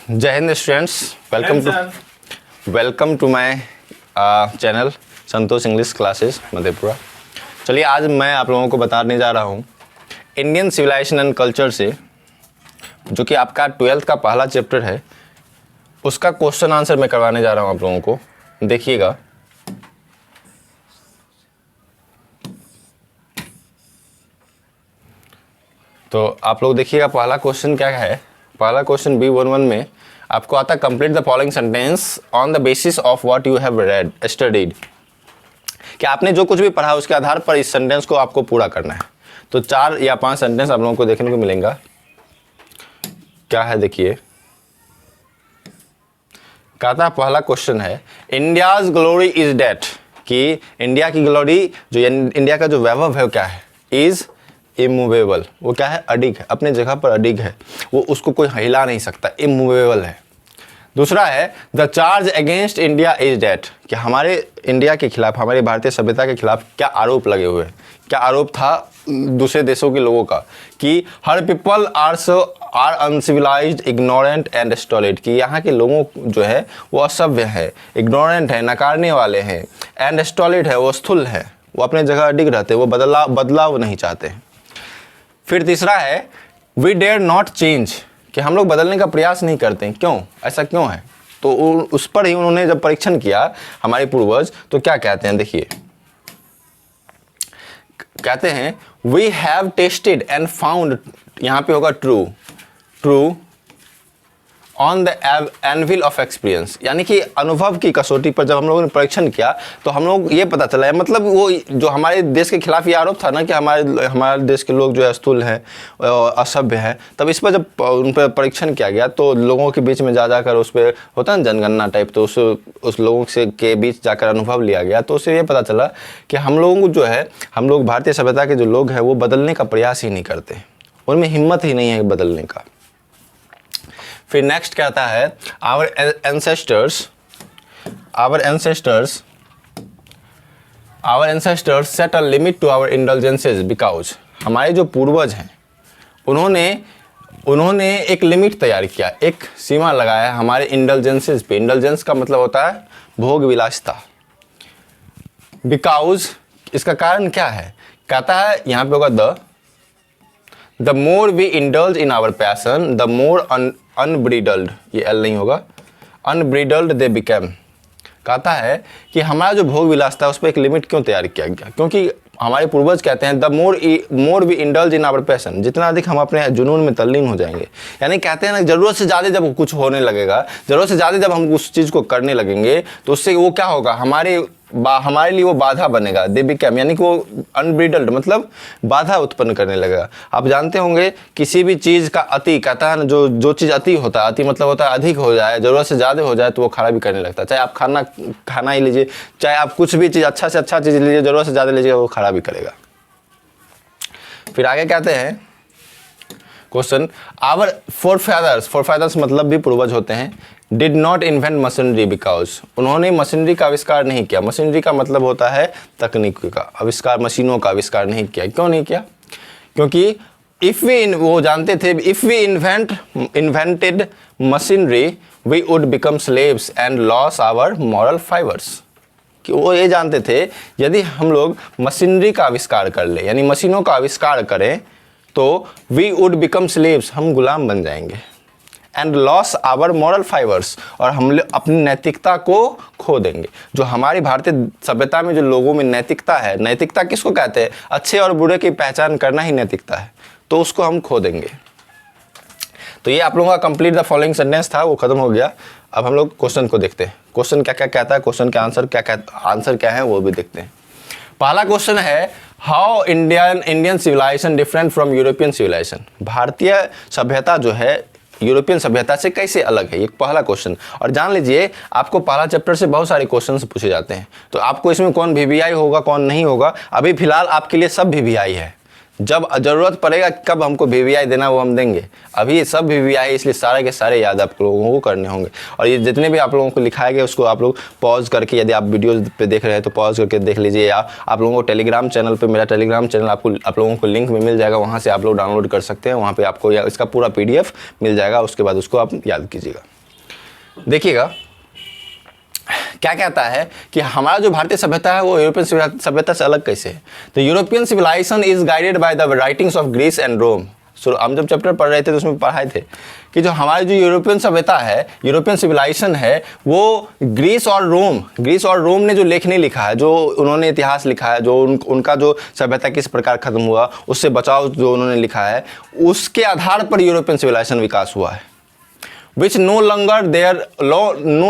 जय हिंद students, welcome to my channel Santosh English classes Madhepura. चलिए आज मैं आप लोगों को बताने जा रहा हूँ इंडियन सिविलाइजेशन एंड कल्चर से, जो कि आपका 12th का पहला चैप्टर है, उसका क्वेश्चन आंसर मैं करवाने जा रहा हूँ आप लोगों को। देखिएगा, तो आप लोग देखिएगा पहला क्वेश्चन क्या है। पहला क्वेश्चन B11 में आपको आता है complete the following sentence on the basis of what you have read studied. कि आपने जो कुछ भी पढ़ा उसके आधार पर इस सेंटेंस को आपको पूरा करना है। तो 4 या 5 सेंटेंस आप लोगों को देखने को मिलेगा। क्या है देखिए, कहता पहला क्वेश्चन है इंडियाज ग्लोरी इज डेट, कि इंडिया की ग्लोरी, जो इंडिया का जो वैभव है, क्या है, इज इमूवेबल। वो क्या है, अडिग है, अपने जगह पर अडिग है, वो उसको कोई हिला नहीं सकता, इमूवेबल है। दूसरा है the charge against India is that, कि हमारे इंडिया के खिलाफ, हमारे भारतीय सभ्यता के खिलाफ क्या आरोप लगे हुए हैं। क्या आरोप था दूसरे देशों के लोगों का, कि हर people are uncivilised, ignorant and stolid, कि यहाँ के लोगों जो है वो असभ्य है, इग्नोरेंट है, नकारने वाले हैं, एंड स्टॉलिड है, वो स्थूल है, वो अपने जगह अडिग रहते हैं, वो बदलाव नहीं चाहते हैं। फिर तीसरा है वी डेयर नॉट चेंज, कि हम लोग बदलने का प्रयास नहीं करते हैं। क्यों, ऐसा क्यों है? तो उस पर ही उन्होंने जब परीक्षण किया हमारे पूर्वज, तो क्या कहते हैं देखिए, कहते हैं we have tested and found, यहां पे होगा true on the anvil of experience, यानी कि अनुभव की कसौटी पर जब हम लोगों ने परीक्षण किया तो हम लोग ये पता चला है, मतलब वो जो हमारे देश के खिलाफ ये आरोप था ना कि हमारे देश के लोग जो है स्थूल हैं, असभ्य हैं, तब इस पर जब उन पर परीक्षण किया गया तो लोगों के बीच में जाकर उस पर होता है जनगणना टाइप, तो उस लोगों से के बीच जाकर अनुभव लिया गया, तो उससे ये पता चला कि हम लोगों को जो है, हम लोग भारतीय सभ्यता के जो लोग हैं वो बदलने का प्रयास ही नहीं करते, उनमें हिम्मत ही नहीं है बदलने का। फिर नेक्स्ट कहता है our ancestors set a limit to our indulgences because, हमारे जो पूर्वज हैं उन्होंने एक लिमिट तैयार किया, एक सीमा लगाया हमारे इंडल्जेंसेस पे। इंडल्जेंस का मतलब होता है भोग विलासिता। बिकॉज, इसका कारण क्या है, कहता है यहाँ पे होगा the more we indulge in our passion the more unbridled, ये एल नहीं होगा, अनब्रीडल्ड दे बिकेम। कहता है कि हमारा जो भोग विलासिता है उस पर एक लिमिट क्यों तैयार किया गया, क्योंकि हमारे पूर्वज कहते हैं the more we indulge in our passion, जितना अधिक हम अपने जुनून में तल्लीन हो जाएंगे, यानी कहते हैं ना ज़रूरत से ज़्यादा जब कुछ होने लगेगा, ज़रूरत से ज़्यादा जब हम उस चीज़ को करने लगेंगे तो उससे वो क्या होगा, हमारे लिए वो बाधा बनेगा। दे बिकेम, यानी कि वो अनब्रीडल्ड मतलब बाधा उत्पन्न करने लगेगा। आप जानते होंगे किसी भी चीज़ का अति, कहता है ना, जो चीज़ अति होता है, अति मतलब होता है अधिक हो जाए, ज़रूरत से ज़्यादा हो जाए तो वो खराबी करने लगता है। चाहे आप खाना ही लीजिए, चाहे आप कुछ भी चीज़ अच्छा से अच्छा चीज़ लीजिए, ज़रूरत से ज़्यादा लीजिएगा वो खराबी करेगा। फिर आगे कहते हैं क्वेश्चन आवर फोरफादर्स मतलब भी पूर्वज होते हैं, did not invent machinery because, उन्होंने मशीनरी का आविष्कार नहीं किया। मशीनरी का मतलब होता है तकनीक का आविष्कार, मशीनों का आविष्कार नहीं किया। क्यों नहीं किया? क्योंकि वो जानते थे if we invented machinery we would become slaves and lose our moral fibres, कि वो ये जानते थे यदि हम लोग मशीनरी का आविष्कार कर ले, यानी मशीनों का आविष्कार करें, तो वी वुड बिकम स्लेव्स, हम गुलाम बन जाएंगे, and lose our moral fibres, और हम अपनी नैतिकता को खो देंगे। जो हमारी भारतीय सभ्यता में जो लोगों में नैतिकता है, नैतिकता किसको कहते हैं, अच्छे और बुरे की पहचान करना ही नैतिकता है, तो उसको हम खो देंगे। तो ये आप लोगों का कंप्लीट द फॉलोइंग सेंटेंस था, वो खत्म हो गया। अब हम लोग क्वेश्चन को देखते हैं, क्वेश्चन क्या क्या कहता है, क्वेश्चन के आंसर क्या है वो भी देखते हैं। पहला क्वेश्चन है how Indian civilisation different from European civilisation, भारतीय सभ्यता जो है यूरोपियन सभ्यता से कैसे अलग है, ये पहला क्वेश्चन। और जान लीजिए आपको पहला चैप्टर से बहुत सारे क्वेश्चंस पूछे जाते हैं, तो आपको इसमें कौन VVI होगा कौन नहीं होगा, अभी फिलहाल आपके लिए सब VVI है। जब ज़रूरत पड़ेगा कब हमको VVI देना वो हम देंगे, अभी ये सब VVI, इसलिए सारे के सारे याद आप लोगों को करने होंगे। और ये जितने भी आप लोगों को लिखाया गया उसको आप लोग पॉज करके, यदि आप वीडियो पे देख रहे हैं तो पॉज करके देख लीजिए, या आप लोगों को टेलीग्राम चैनल पे, मेरा टेलीग्राम चैनल आप लोगों को लिंक में मिल जाएगा, वहाँ से आप लोग डाउनलोड कर सकते हैं, वहाँ पर आपको इसका पूरा PDF मिल जाएगा, उसके बाद उसको आप याद कीजिएगा। देखिएगा क्या कहता है कि हमारा जो भारतीय सभ्यता है वो यूरोपियन सभ्यता से अलग कैसे है। तो European civilisation is guided by the writings of Greece and Rome. हम जब चैप्टर पढ़ रहे थे तो उसमें पढ़ाए थे कि जो हमारी जो यूरोपियन सभ्यता है, यूरोपियन सिविलाइजेशन है, वो ग्रीस और रोम ने जो लेख नहीं लिखा है, जो उन्होंने इतिहास लिखा है, जो उनका जो सभ्यता किस प्रकार खत्म हुआ उससे बचाव जो उन्होंने लिखा है, उसके आधार पर यूरोपियन सिविलाइजेशन विकास हुआ है। Which no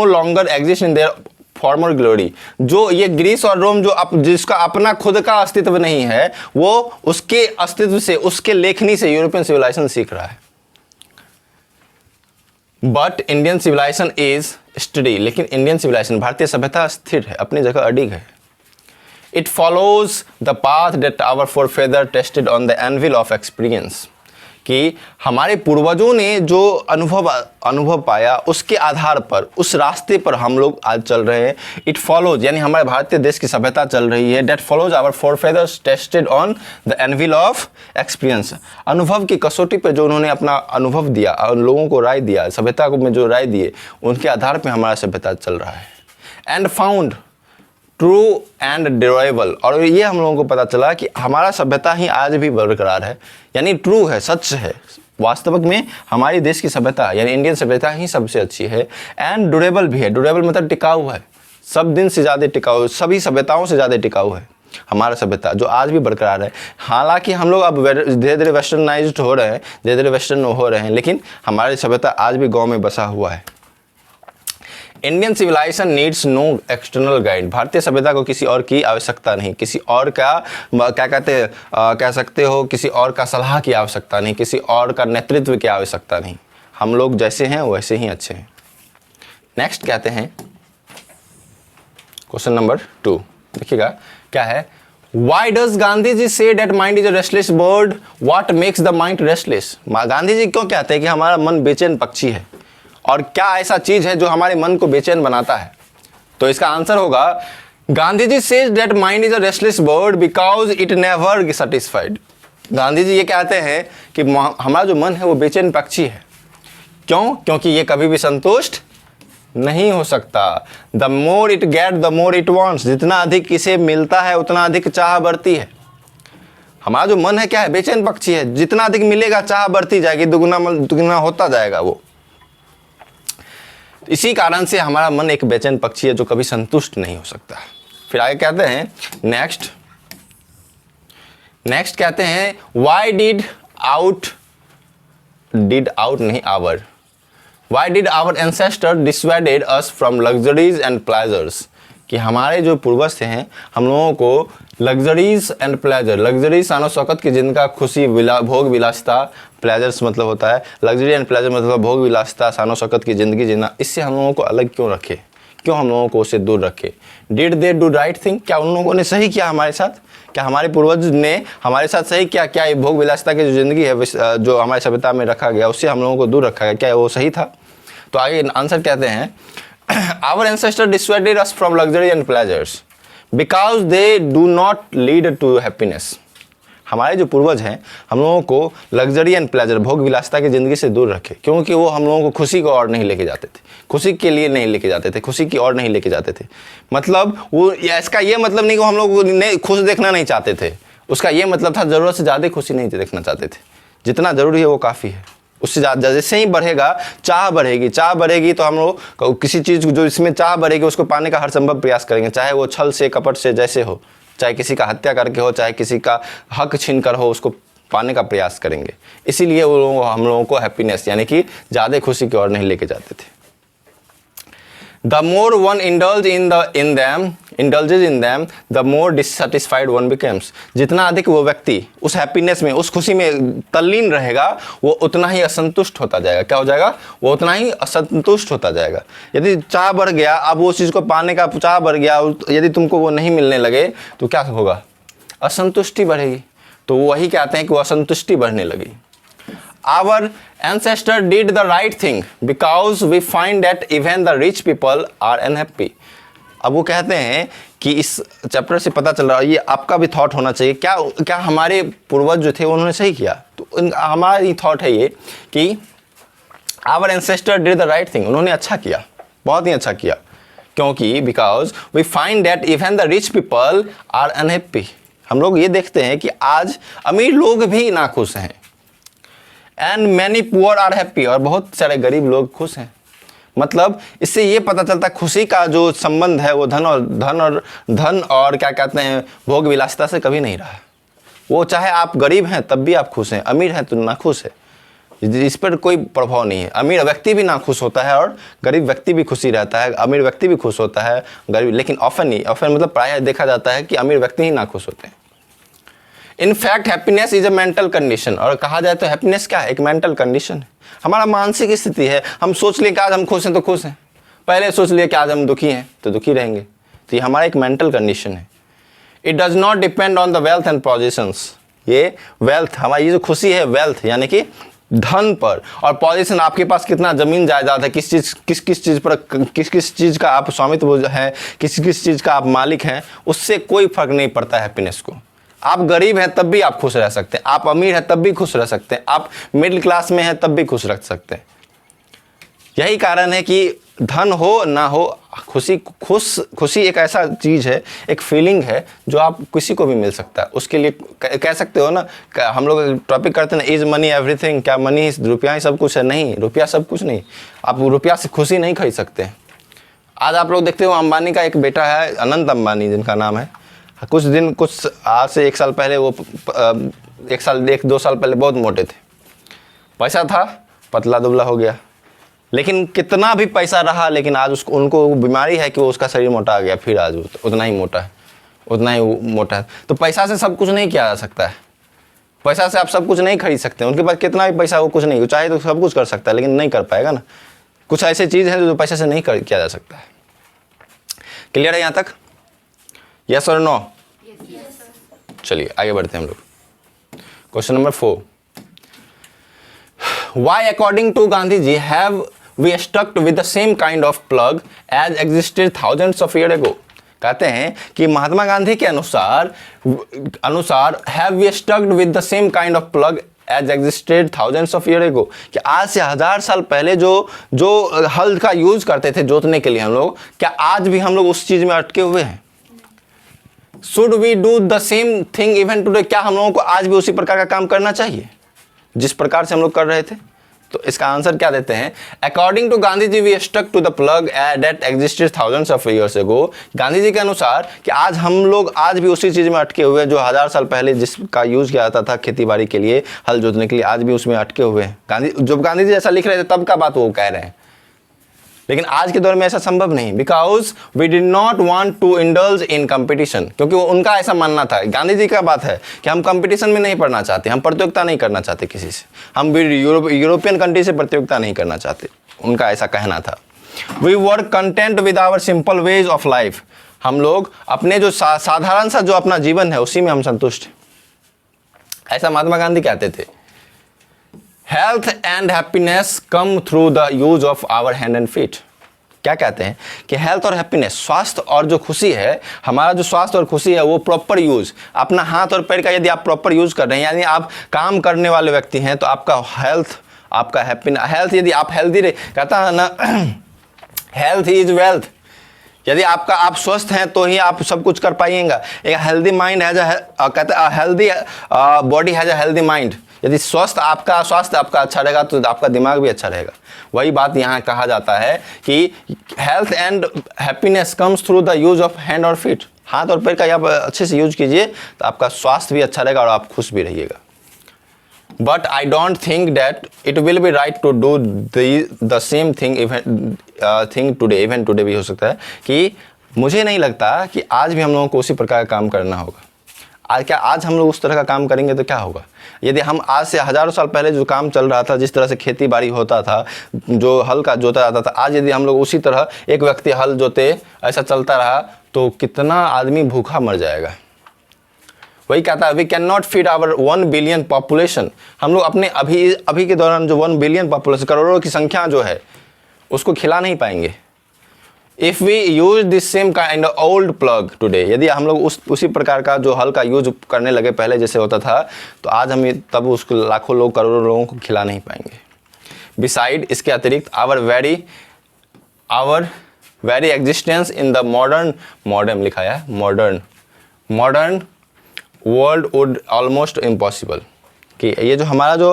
longer exist in their former glory. जो ये ग्रीस और रोम जो जिसका अपना खुद का अस्तित्व नहीं है, वो उसके अस्तित्व से, उसके लेखनी से यूरोपियन सिविलाइजेशन सीख रहा है। But Indian civilisation is study, लेकिन इंडियन सिविलाइजेशन, भारतीय सभ्यता स्थिर है, अपनी जगह अडिग है। It follows the path that our forefather tested on the anvil of experience, कि हमारे पूर्वजों ने जो अनुभव पाया उसके आधार पर, उस रास्ते पर हम लोग आज चल रहे हैं। इट फॉलोज, यानी हमारे भारतीय देश की सभ्यता चल रही है। That follows our forefathers tested on the anvil of experience, अनुभव की कसौटी पर जो उन्होंने अपना अनुभव दिया, लोगों को राय दिया, सभ्यता को में जो राय दिए, उनके आधार पर हमारा सभ्यता चल रहा है। And found true and durable, और ये हम लोगों को पता चला कि हमारा सभ्यता ही आज भी बरकरार है, यानी ट्रू है, सच है। वास्तविक में हमारी देश की सभ्यता यानी इंडियन सभ्यता ही सबसे अच्छी है। एंड ड्यूरेबल भी है, ड्यूरेबल मतलब टिकाऊ है, सब दिन से ज़्यादा टिकाऊ, सभी सभ्यताओं से ज़्यादा टिकाऊ है हमारा सभ्यता, जो आज भी बरकरार है। हालांकि हम लोग अब धीरे धीरे वेस्टर्नाइज्ड हो रहे हैं, धीरे धीरे वेस्टर्न हो रहे हैं, लेकिन हमारी सभ्यता आज भी गाँव में बसा हुआ है। Indian civilisation needs no external guide, भारतीय सभ्यता को किसी और की आवश्यकता नहीं, किसी और का कह सकते हो, किसी और का सलाह की आवश्यकता नहीं, किसी और का नेतृत्व की आवश्यकता नहीं। हम लोग जैसे हैं वैसे ही अच्छे हैं। नेक्स्ट कहते हैं क्वेश्चन नंबर 2, देखिएगा क्या है। Why does Gandhi ji say that mind is a restless bird? What makes the mind restless? Gandhi ji क्यों कहते हैं कि हमारा मन बेचैन पक्षी है, और क्या ऐसा चीज है जो हमारे मन को बेचैन बनाता है? तो इसका आंसर होगा, Gandhi ji says that mind is a restless bird because it never satisfied. Gandhi ji ये कहते हैं कि हमारा जो मन है वो बेचैन पक्षी है। क्यों? क्योंकि ये कभी भी संतुष्ट नहीं हो सकता। The more it get the more it wants, जितना अधिक इसे मिलता है उतना अधिक चाह बढ़ती है। हमारा जो मन है क्या है? बेचैन पक्षी है, जितना अधिक मिलेगा चाह बढ़ती जाएगी, दुगुना होता जाएगा वो। इसी कारण से हमारा मन एक बेचैन पक्षी है जो कभी संतुष्ट नहीं हो सकता। फिर आगे कहते हैं नेक्स्ट कहते हैं why did our ancestor dissuaded us from luxuries and pleasures, कि हमारे जो पूर्वज थे हैं हम लोगों को लग्जरीज एंड प्लेजर, लग्जरीज शानो शौकत की जिनका खुशी भोग विलासिता, प्लेजर्स मतलब होता है लग्जरी एंड प्लेजर मतलब भोग विलासिता, शानो शौकत की ज़िंदगी जीना, इससे हम लोगों को अलग क्यों रखे, क्यों हम लोगों को उससे दूर रखे? Did they do right thing, क्या उन लोगों ने सही किया हमारे साथ? क्या हमारे पूर्वज ने हमारे साथ सही किया? क्या ये भोग विलासिता की जो ज़िंदगी है जो हमारी सभ्यता में रखा गया उससे हम लोगों को दूर रखा गया, क्या वो सही था? तो आगे आंसर कहते हैं our ancestors dissuaded us from luxury and pleasures because they do not lead to happiness। हमारे जो पूर्वज हैं हम लोगों को लग्जरी एंड प्लेजर, भोग विलासिता की ज़िंदगी से दूर रखे, क्योंकि वो हम लोगों को खुशी को और नहीं लेके जाते थे, खुशी के लिए नहीं लेके जाते थे, खुशी की और नहीं लेके जाते थे। मतलब वो इसका ये मतलब नहीं कि हम लोग खुश देखना नहीं चाहते थे, उसका ये मतलब था ज़रूरत से ज़्यादा खुशी नहीं देखना चाहते थे, जितना ज़रूरी है वो काफ़ी है, उससे ज़्यादा जैसे ही बढ़ेगा चाह बढ़ेगी तो हम लोग किसी चीज़ जो इसमें चाह बढ़ेगी उसको पाने का हर संभव प्रयास करेंगे, चाहे वो छल से कपट से जैसे हो, चाहे किसी का हत्या करके हो, चाहे किसी का हक छीन कर हो, उसको पाने का प्रयास करेंगे। इसीलिए वो हम लोगों को हैप्पीनेस यानी कि ज़्यादा खुशी की ओर नहीं लेके जाते थे। The more one indulges in them, the more dissatisfied one becomes। जितना अधिक वो व्यक्ति उस हैप्पीनेस में, उस खुशी में तल्लीन रहेगा, वो उतना ही असंतुष्ट होता जाएगा। क्या हो जाएगा? वो उतना ही असंतुष्ट होता जाएगा। यदि चाह बढ़ गया, अब वो चीज़ को पाने का चाह बढ़ गया, यदि तुमको वो नहीं मिलने लगे तो क्या होगा? असंतुष्टि बढ़ेगी। तो वही कहते हैं कि वो असंतुष्टि बढ़ने लगी। Our ancestor did the right thing because we find that even the rich people are unhappy। अब वो कहते हैं कि इस चैप्टर से पता चल रहा है, ये आपका भी थॉट होना चाहिए, क्या हमारे पूर्वज जो थे उन्होंने सही किया? तो हमारी थॉट है ये कि our ancestor did the right thing, उन्होंने अच्छा किया, बहुत ही अच्छा किया, क्योंकि because we find that even the rich people are unhappy. हम लोग ये देखते हैं कि आज अमीर लोग भी नाखुश हैं, and many poor are happy, और बहुत सारे गरीब लोग खुश हैं। मतलब इससे ये पता चलता है खुशी का जो संबंध है वो धन और क्या कहते हैं भोग विलासिता से कभी नहीं रहा। वो चाहे आप गरीब हैं तब भी आप खुश हैं, अमीर हैं तो नाखुश है, इस पर कोई प्रभाव नहीं है। अमीर व्यक्ति भी नाखुश होता है और गरीब व्यक्ति भी खुशी रहता है, अमीर व्यक्ति भी खुश होता है, गरीब, लेकिन ऑफन नहीं, ऑफन मतलब प्रायः देखा जाता है कि अमीर व्यक्ति ही नाखुश होते हैं। In fact happiness is a mental condition, और कहा जाए तो हैप्पीनेस क्या है, एक मेंटल कंडीशन है, हमारा मानसिक स्थिति है। हम सोच लें कि आज हम खुश हैं तो खुश हैं, पहले सोच लिए कि आज हम दुखी हैं तो दुखी रहेंगे, तो ये हमारा एक मेंटल कंडीशन है। It does not depend on the wealth and positions, ये वेल्थ हमारी जो खुशी है वेल्थ यानी कि धन पर, और पोजीशन आपके पास कितना जमीन जायदाद है, किस चीज़ पर किस चीज़ का आप स्वामित्व है, किस चीज़ का आप मालिक हैं, उससे कोई फर्क नहीं पड़ता हैप्पीनेस को। आप गरीब हैं तब भी आप खुश रह सकते हैं, आप अमीर हैं तब भी खुश रह सकते हैं, आप मिडिल क्लास में हैं तब भी खुश रह सकते हैं। यही कारण है कि धन हो ना हो, खुशी एक ऐसा चीज़ है, एक फीलिंग है जो आप किसी को भी मिल सकता है। उसके लिए कह सकते हो ना, हम लोग टॉपिक करते हैं ना, इज मनी एवरीथिंग, क्या मनी रुपया ही सब कुछ है? नहीं, रुपया सब कुछ नहीं, आप रुपया से खुशी नहीं खरीद सकते। आज आप लोग देखते हो अंबानी का एक बेटा है अनंत अंबानी जिनका नाम है, कुछ आज से 1 साल पहले वो 1-2 साल पहले बहुत मोटे थे, पैसा था, पतला दुबला हो गया, लेकिन कितना भी पैसा रहा लेकिन आज उनको बीमारी है कि वो उसका शरीर मोटा आ गया, फिर आज उतना ही मोटा है। तो पैसा से सब कुछ नहीं किया जा सकता है, पैसा से आप सब कुछ नहीं खरीद सकते। उनके पास कितना भी पैसा हो कुछ नहीं, चाहे तो सब कुछ कर सकता है लेकिन नहीं कर पाएगा ना। कुछ ऐसी चीज़ है जो पैसे से नहीं किया जा सकता है। क्लियर है यहाँ तक? यस और नो? चलिए आगे बढ़ते हैं हम लोग। Question number 4, Why according to Gandhi ji have we stuck with the same kind of plug as existed thousands of years ago? कहते हैं कि महात्मा गांधी के अनुसार have we stuck with the same kind of plug as existed thousands of years ago, कि आज से 1000 साल पहले जो हल का यूज करते थे जोतने के लिए हम लोग, क्या आज भी हम लोग उस चीज में अटके हुए हैं? Should we do the same thing even today? क्या हम लोगों को आज भी उसी प्रकार का काम करना चाहिए जिस प्रकार से हम लोग कर रहे थे? तो इसका आंसर क्या देते हैं? According to Gandhi ji we stuck to the plough that existed thousands of years ago. Gandhi ji के अनुसार कि आज हम लोग आज भी उसी चीज में अटके हुए हैं जो 1000 साल पहले जिसका यूज किया जाता था खेती बाड़ी के लिए, हल जोतने के लिए, आज भी उसमें अटके हुए हैं। जब गांधी जी ऐसा लिख रहे थे तब का बात वो कह रहे हैं, लेकिन आज के दौर में ऐसा संभव नहीं, because we did not want to indulge in competition, क्योंकि उनका ऐसा मानना था, गांधी जी का बात है कि हम कंपटीशन में नहीं पढ़ना चाहते, हम प्रतियोगिता नहीं करना चाहते किसी से, हम भी यूरोपियन कंट्री से प्रतियोगिता नहीं करना चाहते, उनका ऐसा कहना था। We were content with our simple ways of life, हम लोग अपने जो साधारण सा जो अपना जीवन है उसी में हम संतुष्ट हैं, ऐसा महात्मा गांधी कहते थे। Health and happiness come through the use of our hand and feet. क्या कहते हैं कि हेल्थ और हैप्पीनेस, स्वास्थ्य और जो खुशी है, हमारा जो स्वास्थ्य और खुशी है वो प्रॉपर यूज, अपना हाथ और पैर का यदि आप प्रॉपर यूज कर रहे हैं, यानी आप काम करने वाले व्यक्ति हैं, तो आपका हेल्थ, आपका हैप्पीनेस, हेल्थ यदि आप हेल्दी रहे, कहता है ना हेल्थ इज वेल्थ, यदि आप स्वस्थ हैं तो ही आप सब कुछ कर पाइएगा। एक हेल्दी माइंड हैज कहता है healthy body has a healthy mind, यदि स्वास्थ्य आपका अच्छा रहेगा तो आपका दिमाग भी अच्छा रहेगा। वही बात यहाँ कहा जाता है कि health and happiness comes through the use of hand और फीट, हाथ और पैर का आप अच्छे से यूज कीजिए तो आपका स्वास्थ्य भी अच्छा रहेगा और आप खुश भी रहिएगा। But I don't think that it will be right to do the same thing today, even today भी हो सकता है कि मुझे नहीं लगता कि आज भी हम लोगों को उसी प्रकार का काम करना होगा। आज हम लोग उस तरह का काम करेंगे तो क्या होगा? यदि हम आज से हज़ारों साल पहले जो काम चल रहा था, जिस तरह से खेती बाड़ी होता था, जो हल का जोता जाता था, आज यदि हम लोग उसी तरह एक व्यक्ति हल जोते ऐसा चलता रहा तो कितना आदमी भूखा मर जाएगा। वही कहता है वी कैन नॉट फीड आवर 1 बिलियन पॉपुलेशन, हम लोग अपने अभी के दौरान जो 1 बिलियन पॉपुलेशन, करोड़ों की संख्या जो है, उसको खिला नहीं पाएंगे। If we use this same kind of old plough today, यदि हम लोग उसी प्रकार का जो हल का यूज करने लगे पहले जैसे होता था, तो आज हम तब उसको लाखों लोग, करोड़ों लोगों को खिला नहीं पाएंगे। बिसाइड, इसके अतिरिक्त our very our very existence in the modern लिखा है modern world would almost impossible, कि ये जो हमारा जो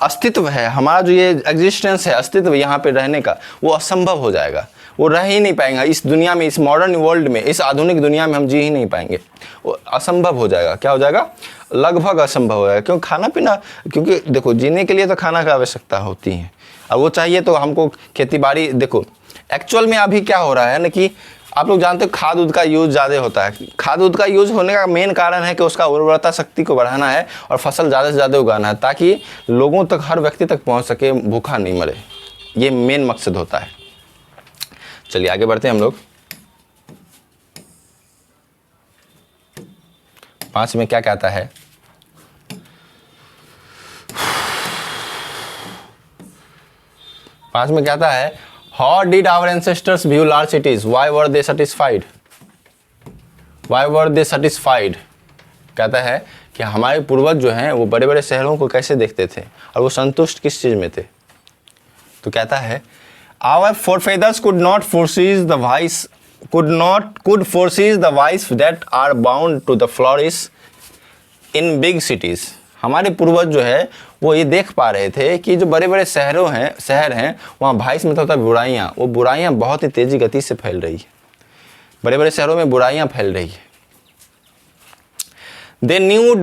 अस्तित्व है, हमारा जो ये एग्जिस्टेंस है, अस्तित्व यहाँ पे रहने का, वो असंभव हो जाएगा, वो रह ही नहीं पाएंगे इस दुनिया में, इस मॉडर्न वर्ल्ड में, इस आधुनिक दुनिया में हम जी ही नहीं पाएंगे, वो असंभव हो जाएगा। क्या हो जाएगा? लगभग असंभव हो जाएगा। क्यों? खाना पीना, क्योंकि देखो जीने के लिए तो खाना की आवश्यकता होती है, और वो चाहिए तो हमको खेती बाड़ी। देखो एक्चुअल में अभी क्या हो रहा है ना, कि आप लोग जानते हो खाद उद का यूज़ ज़्यादा होता है। खाद उद का यूज़ होने का मेन कारण है कि उसका उर्वरता शक्ति को बढ़ाना है और फसल ज़्यादा से ज़्यादा उगाना है, ताकि लोगों तक, हर व्यक्ति तक पहुंच सके, भूखा नहीं मरे। ये मेन मकसद होता है। चलिए आगे बढ़ते हैं हम लोग। 5 में क्या कहता है? पांच में कहता है How did our ancestors view large cities? Why were they satisfied? Why were they satisfied? कहता है कि हमारे पूर्वज जो हैं वो बड़े बड़े शहरों को कैसे देखते थे और वो संतुष्ट किस चीज़ में थे। तो कहता है Our forefathers could foresee the vice that are bound to the flourish in big cities. हमारे पूर्वज जो है वो ये देख पा रहे थे कि जो बड़े बड़े शहर हैं वहाँ वाइस में तो होता है बुराइयाँ, वो बुराइयाँ बहुत ही तेज़ी गति से फैल रही है। बड़े बड़े शहरों में बुराइयाँ फैल रही है। They knew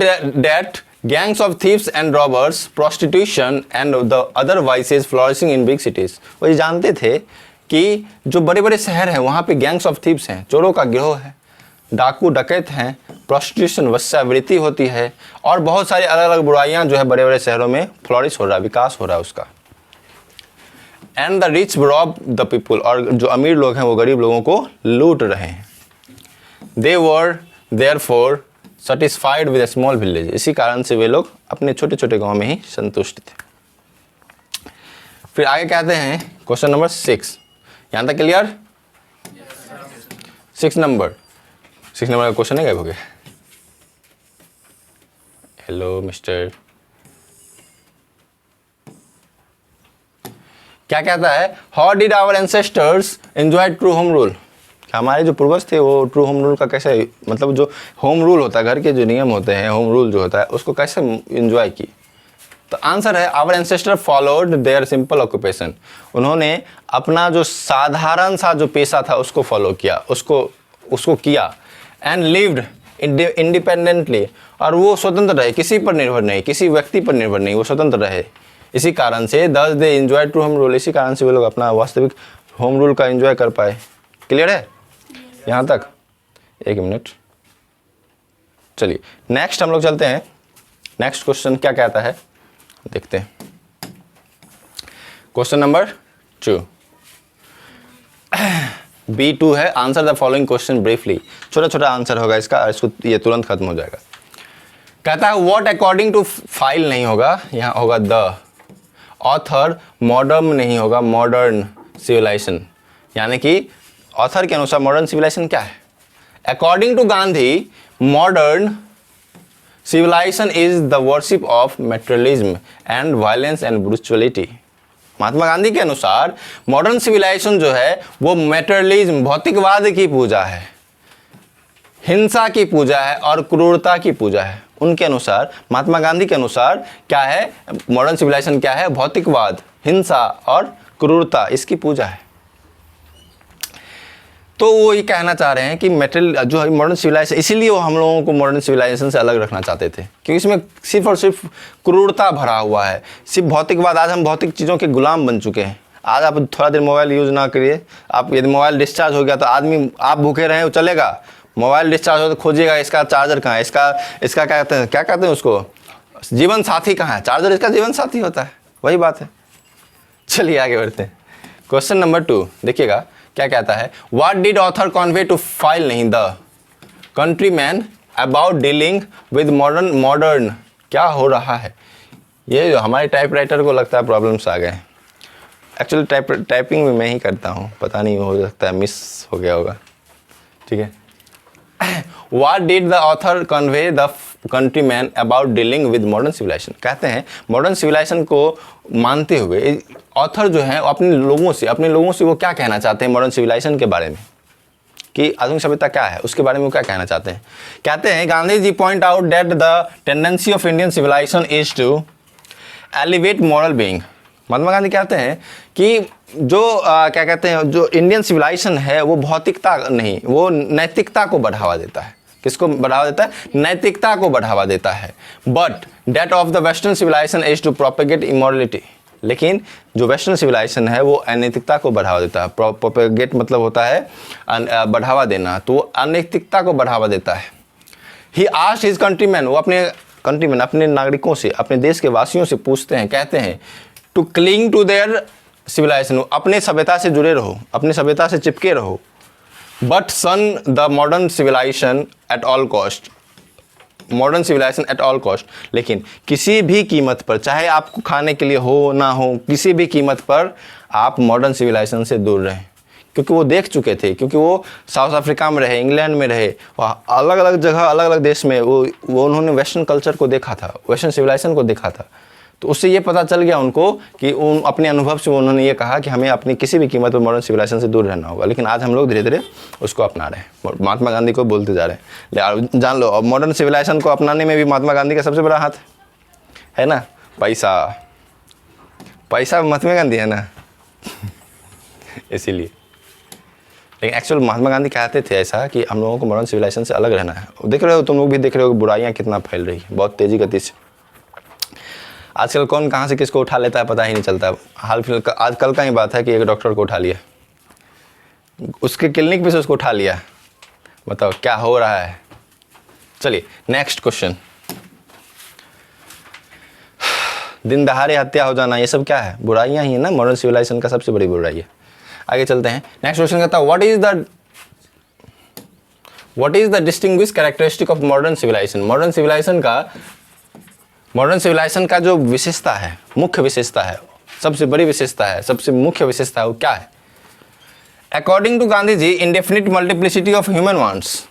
that gangs of thieves and robbers, prostitution and the other vices flourishing in big cities. वो ये जानते थे कि जो बड़े बड़े शहर हैं वहाँ पे गैंग्स ऑफ थीव्स हैं, चोरों का गिरोह है, डाकू डकैत हैं, प्रोस्टिट्यूशन वैश्यावृत्ति होती है, और बहुत सारी अलग अलग बुराइयाँ जो है बड़े बड़े शहरों में फ्लॉरिश हो रहा है, विकास हो रहा है उसका। And the rich rob the people, और जो अमीर लोग हैं वो गरीब लोगों को लूट रहे हैं। They were therefore satisfied with a small village, इसी कारण से वे लोग अपने छोटे छोटे गांव में ही संतुष्ट थे। फिर आगे कहते हैं क्वेश्चन नंबर 6, यहाँ तक क्लियर? 6 नंबर का क्वेश्चन है, क्या हो गया? हेलो मिस्टर, क्या कहता है? How did our ancestors enjoy true home rule, हमारे जो पूर्वज थे वो ट्रू होम रूल का कैसे, मतलब जो होम रूल होता है, घर के जो नियम होते हैं, होम रूल जो होता है उसको कैसे एंजॉय की। तो आंसर है our ancestor followed their simple occupation, उन्होंने अपना जो साधारण सा जो पेशा था उसको फॉलो किया, उसको किया। एंड लिव्ड इंडिपेंडेंटली, और वो स्वतंत्र रहे, किसी पर निर्भर नहीं, किसी व्यक्ति पर निर्भर नहीं, वो स्वतंत्र रहे। इसी कारण से दस they enjoy true home rule, इसी कारण से वे लोग अपना वास्तविक होम रूल का एंजॉय कर पाए। क्लियर है यहाँ तक? 1 मिनट, चलिए नेक्स्ट हम लोग चलते हैं। नेक्स्ट क्वेश्चन क्या कहता है देखते हैं। क्वेश्चन नंबर 2 B2 है। Answer the following question briefly, छोटा छोटा आंसर होगा इसका, इसको ये तुरंत खत्म हो जाएगा। कहता है व्हाट अकॉर्डिंग टू फाइल नहीं होगा, यहाँ होगा द ऑथर, मॉडर्न नहीं होगा, मॉडर्न सिविलाइजेशन, यानी कि ऑथर के अनुसार मॉडर्न सिविलाइजेशन क्या है? According to Gandhi modern civilisation is the worship of materialism and violence and brutality. Mahatma Gandhi के अनुसार मॉडर्न सिविलाइजेशन जो है वो मेटेरियलिज्म, भौतिकवाद की पूजा है, हिंसा की पूजा है और क्रूरता की पूजा है। उनके अनुसार, महात्मा गांधी के अनुसार क्या है मॉडर्न सिविलाइजेशन? क्या है? भौतिकवाद, हिंसा और क्रूरता, इसकी पूजा है। तो वो ये कहना चाह रहे हैं कि मेटेरियल जो है मॉडर्न सिविलाइजेशन, इसीलिए वो हम लोगों को मॉडर्न सिविलाइजेशन से अलग रखना चाहते थे, क्योंकि इसमें सिर्फ और सिर्फ क्रूरता भरा हुआ है, सिर्फ भौतिकवाद। आज हम भौतिक चीज़ों के गुलाम बन चुके हैं। आज आप थोड़ा देर मोबाइल यूज़ ना करिए, आप यदि मोबाइल डिस्चार्ज हो गया तो आदमी, आप भूखे रहें वो चलेगा, मोबाइल डिस्चार्ज हो तो खोजिएगा इसका चार्जर कहाँ है, इसका क्या कहते हैं उसको, जीवन साथी कहाँ है? चार्जर इसका जीवन साथी होता है, वही बात है। चलिए आगे बढ़ते हैं। क्वेश्चन नंबर 2 देखिएगा क्या कहता है। What did author convey to fellow नहीं the countryman about dealing with modern, क्या हो रहा है? ये जो हमारे टाइपराइटर को लगता है प्रॉब्लम्स आ गए। एक्चुअली टाइपिंग में मैं ही करता हूँ, पता नहीं हो सकता है मिस हो गया होगा, ठीक है। What did the author convey countryman about dealing with modern civilisation. कहते हैं मॉडर्न सिविलाइजेशन को मानते हुए ऑथर जो है अपने लोगों से वो क्या कहना चाहते हैं मॉडर्न सिविलाइजेशन के बारे में, कि आधुनिक सभ्यता क्या है उसके बारे में वो क्या कहना चाहते हैं। कहते हैं Gandhi ji point out that the tendency of Indian civilisation is to elevate moral being. Mahatma Gandhi कहते हैं कि जो क्या कहते हैं जो इंडियन सिविलाइजेशन है वो भौतिकता नहीं, वो नैतिकता को बढ़ावा देता है। किसको बढ़ावा देता है? नैतिकता को बढ़ावा देता है। But that of the western civilisation is to propagate immorality. लेकिन जो वेस्टर्न सिविलाइजेशन है वो अनैतिकता को बढ़ावा देता है। प्रोपेगेट मतलब होता है बढ़ावा देना, तो वो अनैतिकता को बढ़ावा देता है। ही आस्क्ड हिज कंट्रीमैन, वो अपने नागरिकों से, अपने देश के वासियों से पूछते हैं, कहते हैं to cling to their civilisation, अपने सभ्यता से जुड़े रहो, अपनी सभ्यता से चिपके रहो। But shun the modern civilisation at all cost, modern civilisation at all cost, लेकिन किसी भी कीमत पर, चाहे आपको खाने के लिए हो ना हो, किसी भी कीमत पर आप मॉडर्न सिविलाइजेशन से दूर रहें। क्योंकि वो देख चुके थे, क्योंकि वो साउथ अफ्रीका में रहे, इंग्लैंड में रहे, अलग अलग जगह अलग अलग देश में वो उन्होंने वेस्टर्न कल्चर को देखा था, वेस्टर्न सिविलाइजेशन को देखा था। तो उससे ये पता चल गया उनको कि अपने अनुभव से उन्होंने ये कहा कि हमें अपनी किसी भी कीमत पर मॉडर्न सिविलाइजेशन से दूर रहना होगा। लेकिन आज हम लोग धीरे धीरे उसको अपना रहे हैं, महात्मा गांधी को बोलते जा रहे हैं। जान लो, अब मॉडर्न सिविलाइजेशन को अपनाने में भी महात्मा गांधी का सबसे बड़ा हाथ है ना, पैसा महात्मा गांधी है ना इसीलिए। लेकिन एक्चुअल महात्मा गांधी कहते थे ऐसा कि हम लोगों को मॉडर्न सिविलाइजेशन से अलग रहना है। देख रहे हो, तुम लोग भी देख रहे हो बुराइयाँ कितना फैल रही है बहुत तेज़ी गति से। आजकल कौन कहाँ से किसको उठा लेता है पता ही नहीं चलता। हाल फिलहाल आज कल का ही बात है कि एक डॉक्टर को उठा लिया, उसके क्लिनिक पे से उसको उठा लिया। बताओ क्या हो रहा है। चलिए नेक्स्ट क्वेश्चन। दिन दहाड़े हत्या हो जाना, ये सब क्या है? बुराइयां ही है ना, मॉडर्न सिविलाइजेशन का सबसे बड़ी बुराई है। आगे चलते हैं। नेक्स्ट क्वेश्चन कहता है what is the distinguish characteristic of modern civilisation. Modern civilisation का जो विशेषता है, मुख्य विशेषता है, सबसे बड़ी विशेषता है, सबसे मुख्य विशेषता है, वो क्या है? According to Gandhi ji indefinite multiplicity of human wants.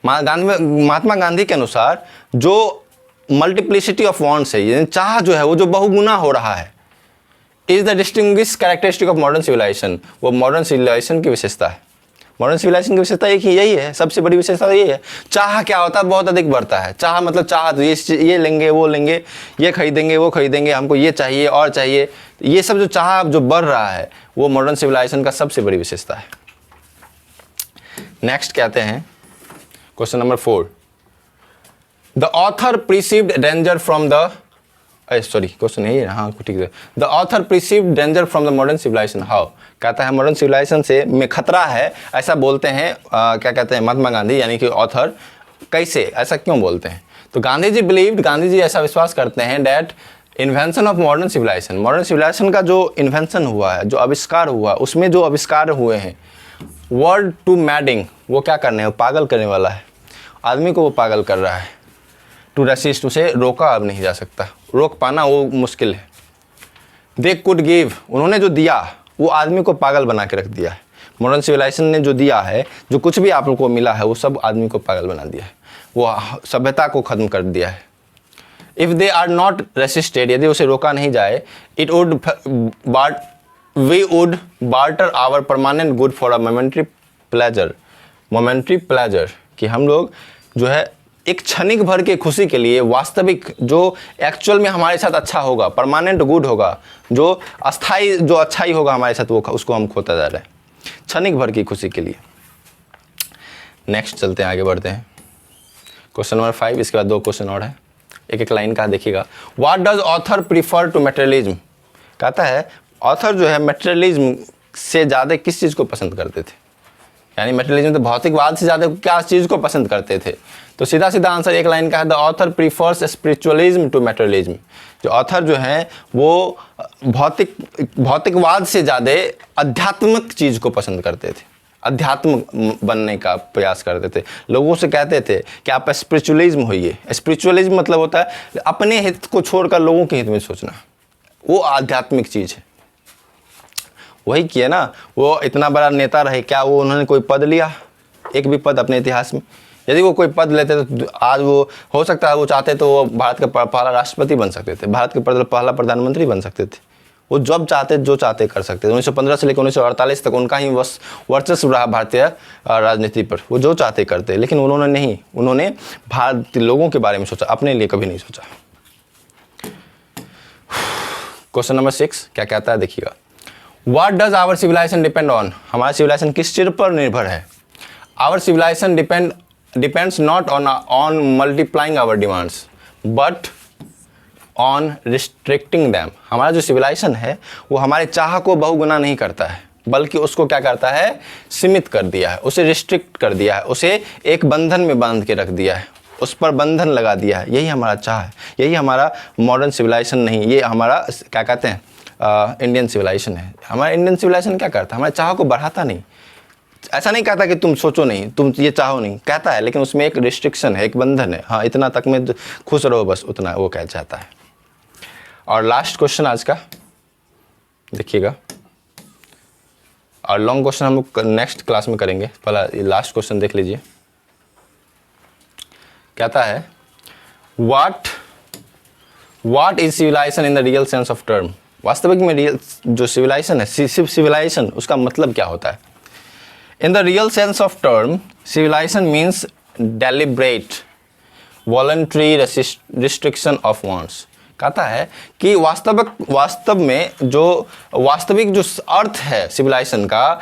Mahatma Gandhi के अनुसार जो मल्टीप्लिसिटी ऑफ वांट्स है, यानी चाह जो है वो जो बहुगुना हो रहा है, is the distinguish characteristic of modern civilisation, वो मॉडर्न सिविलाइजेशन की विशेषता है। मॉडर्न सिविलाइजेशन की विशेषता एक ही यही है, सबसे बड़ी विशेषता यही है। चाह क्या होता है? बहुत अधिक बढ़ता है। चाह मतलब चाह, तो ये लेंगे, वो लेंगे, ये खरीदेंगे, वो खरीदेंगे, हमको ये चाहिए और चाहिए। ये सब जो चाह जो बढ़ रहा है वो मॉडर्न सिविलाइजेशन का सबसे बड़ी विशेषता है। नेक्स्ट कहते हैं question number 4। The author perceived danger from the question यही है, हाँ ठीक है। The author perceived danger from the modern civilisation how. कहता है मॉडर्न सिविलाइजेशन से में खतरा है, ऐसा बोलते हैं क्या कहते हैं महात्मा गांधी, यानी कि ऑथर। कैसे, ऐसा क्यों बोलते हैं? तो गांधी जी ऐसा विश्वास करते हैं that invention of modern civilisation का जो इन्वेंशन हुआ है, जो आविष्कार हुआ, उसमें जो आविष्कार हुए हैं, वर्ड टू मैडिंग, वो क्या करने हैं? पागल करने वाला है, आदमी को वो पागल कर रहा है। टू रेसिस्ट, उसे रोका अब नहीं जा सकता, रोक पाना वो मुश्किल है। दे कुड गिव, उन्होंने जो दिया वो आदमी को पागल बना के रख दिया है। मॉडर्न सिविलाइजेशन ने जो दिया है, जो कुछ भी आप लोग को मिला है, वो सब आदमी को पागल बना दिया है, वो सभ्यता को ख़त्म कर दिया है। If they are not resisted, यदि उसे रोका नहीं जाए, we would barter our permanent good for a momentary pleasure, कि हम लोग जो है एक क्षणिक भर के खुशी के लिए, वास्तविक जो एक्चुअल में हमारे साथ अच्छा होगा, परमानेंट गुड होगा, जो अस्थाई जो अच्छाई होगा हमारे साथ, वो उसको हम खोता जा रहे हैं क्षणिक भर की खुशी के लिए। नेक्स्ट चलते हैं, आगे बढ़ते हैं। क्वेश्चन नंबर 5, इसके बाद 2 क्वेश्चन और है, एक एक लाइन का देखिएगा। What does author prefer to materialism. कहता है ऑथर जो है मटेरियलिज्म से ज़्यादा किस चीज़ को पसंद करते थे, यानी मटेरियलिज्म तो भौतिकवाद से ज़्यादा क्या चीज़ को पसंद करते थे? तो सीधा आंसर एक लाइन का है, the author prefers spiritualism to materialism. जो ऑथर जो है वो भौतिकवाद से ज़्यादा आध्यात्मिक चीज़ को पसंद करते थे, अध्यात्म बनने का प्रयास करते थे। लोगों से कहते थे कि आप स्पिरिचुअलिज्म होइए। स्पिरिचुअलिज्म मतलब होता है अपने हित को छोड़कर लोगों के हित में सोचना, वो आध्यात्मिक चीज़ है। वही किया ना, वो इतना बड़ा नेता रहे, क्या वो उन्होंने कोई पद लिया? एक भी पद अपने इतिहास में? यदि वो कोई पद लेते तो आज वो हो सकता है वो चाहते तो वो भारत का पहला राष्ट्रपति बन सकते थे, भारत के पहला प्रधानमंत्री बन सकते थे। वो जब चाहते जो चाहते कर सकते थे। 1915 से लेकर 1948 तक उनका ही वर्चस्व रहा भारतीय राजनीति पर, वो जो चाहते करते। लेकिन उन्होंने नहीं, उन्होंने भारतीय लोगों के बारे में सोचा, अपने लिए कभी नहीं सोचा। क्वेश्चन नंबर 6 क्या कहता है देखिएगा, what does our civilisation depend on, हमारा सिविलाइजेशन किस चीज पर निर्भर है। Our civilisation depends not on multiplying our demands but on restricting them. हमारा जो सिविलाइजेशन है वो हमारे चाह को बहुगुना नहीं करता है, बल्कि उसको क्या करता है, सीमित कर दिया है, उसे रिस्ट्रिक्ट कर दिया है, उसे एक बंधन में बांध के रख दिया है, उस पर बंधन लगा दिया है। यही हमारा चाह है, यही हमारा मॉडर्न सिविलाइजेशन नहीं, ये हमारा क्या कहते हैं इंडियन सिविलाइजेशन है। हमारा इंडियन सिविलाइजेशन क्या करता है, हमारे चाह को बढ़ाता नहीं। ऐसा नहीं कहता कि तुम सोचो नहीं, तुम ये चाहो नहीं, कहता है, लेकिन उसमें एक रिस्ट्रिक्शन है, एक बंधन है। हाँ, इतना तक में खुश रहो बस, उतना वो कह चाहता है। और लास्ट क्वेश्चन आज का देखिएगा, और लॉन्ग क्वेश्चन हम लोग नेक्स्ट क्लास में करेंगे, पहला लास्ट क्वेश्चन देख लीजिए। कहता है what is civilisation in the real sense of term. वास्तविक में रियल जो सिविलाइजेशन है, सिर्फ सिविलाइजेशन, उसका मतलब क्या होता है। In the real sense of term civilisation means deliberate voluntary restriction of wants. कहता है कि वास्तव में जो वास्तविक जो अर्थ है सिविलाइजेशन का,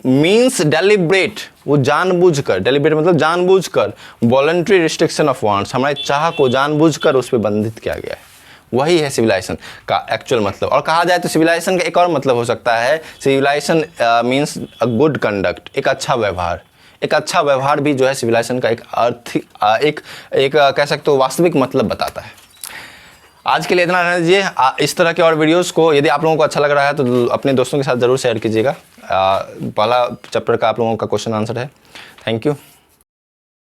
मीन्स डेलिब्रेट, वो जानबूझकर, डेलिब्रेट मतलब जानबूझकर, वॉलंटरी रिस्ट्रिक्शन ऑफ वांट्स, हमारे चाह को जानबूझकर उस पर बंधित किया गया है। वही है सिविलाइजेशन का एक्चुअल मतलब। और कहा जाए तो सिविलाइजेशन का एक और मतलब हो सकता है, civilisation means a good conduct, एक अच्छा व्यवहार। एक अच्छा व्यवहार भी जो है सिविलाइजेशन का एक अर्थ, एक कह सकते हो वास्तविक मतलब बताता है। आज के लिए इतना रहने दीजिए। इस तरह के और वीडियोस को यदि आप लोगों को अच्छा लग रहा है तो अपने दोस्तों के साथ ज़रूर शेयर कीजिएगा। पहला चैप्टर का आप लोगों का क्वेश्चन आंसर है। Thank you.